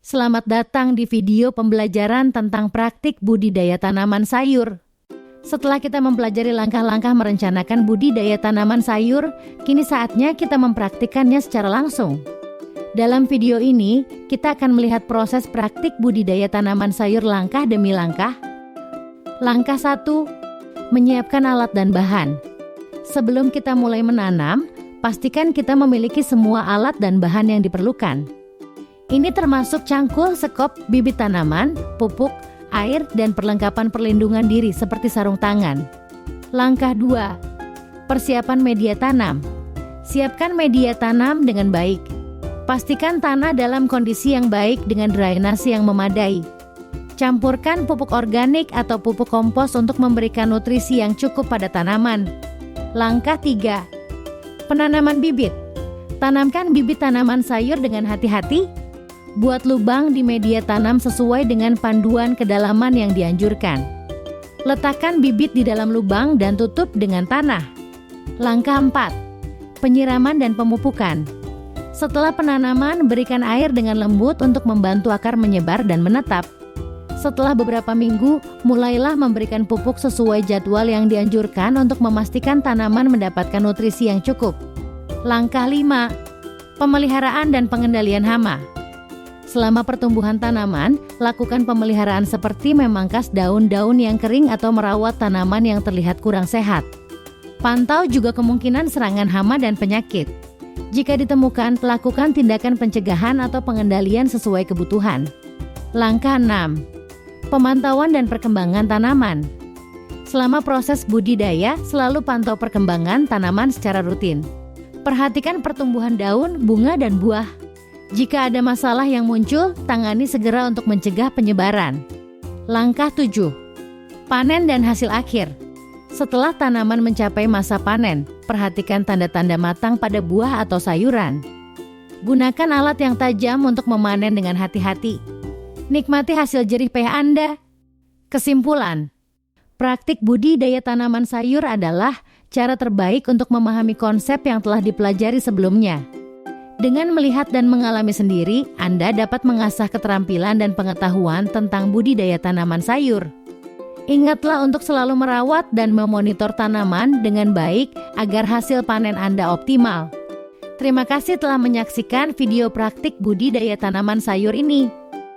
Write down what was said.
Selamat datang di video pembelajaran tentang praktik budidaya tanaman sayur. Setelah kita mempelajari langkah-langkah merencanakan budidaya tanaman sayur, kini saatnya kita mempraktikkannya secara langsung. Dalam video ini, kita akan melihat proses praktik budidaya tanaman sayur langkah demi langkah. Langkah 1. Menyiapkan alat dan bahan. Sebelum kita mulai menanam, pastikan kita memiliki semua alat dan bahan yang diperlukan. Ini termasuk cangkul, sekop, bibit tanaman, pupuk, air, dan perlengkapan perlindungan diri seperti sarung tangan. Langkah 2. Persiapan media tanam. Siapkan media tanam dengan baik. Pastikan tanah dalam kondisi yang baik dengan drainase yang memadai. Campurkan pupuk organik atau pupuk kompos untuk memberikan nutrisi yang cukup pada tanaman. Langkah 3. Penanaman bibit. Tanamkan bibit tanaman sayur dengan hati-hati. Buat lubang di media tanam sesuai dengan panduan kedalaman yang dianjurkan. Letakkan bibit di dalam lubang dan tutup dengan tanah. Langkah 4. Penyiraman dan pemupukan. Setelah penanaman, berikan air dengan lembut untuk membantu akar menyebar dan menetap. Setelah beberapa minggu, mulailah memberikan pupuk sesuai jadwal yang dianjurkan untuk memastikan tanaman mendapatkan nutrisi yang cukup. Langkah 5. Pemeliharaan dan pengendalian hama. Selama pertumbuhan tanaman, lakukan pemeliharaan seperti memangkas daun-daun yang kering atau merawat tanaman yang terlihat kurang sehat. Pantau juga kemungkinan serangan hama dan penyakit. Jika ditemukan, lakukan tindakan pencegahan atau pengendalian sesuai kebutuhan. Langkah 6. Pemantauan dan perkembangan tanaman. Selama proses budidaya, selalu pantau perkembangan tanaman secara rutin. Perhatikan pertumbuhan daun, bunga, dan buah. Jika ada masalah yang muncul, tangani segera untuk mencegah penyebaran. Langkah 7. Panen dan hasil akhir. Setelah tanaman mencapai masa panen, perhatikan tanda-tanda matang pada buah atau sayuran. Gunakan alat yang tajam untuk memanen dengan hati-hati. Nikmati hasil jerih payah Anda. Kesimpulan, praktik budidaya tanaman sayur adalah cara terbaik untuk memahami konsep yang telah dipelajari sebelumnya. Dengan melihat dan mengalami sendiri, Anda dapat mengasah keterampilan dan pengetahuan tentang budidaya tanaman sayur. Ingatlah untuk selalu merawat dan memonitor tanaman dengan baik agar hasil panen Anda optimal. Terima kasih telah menyaksikan video praktik budidaya tanaman sayur ini.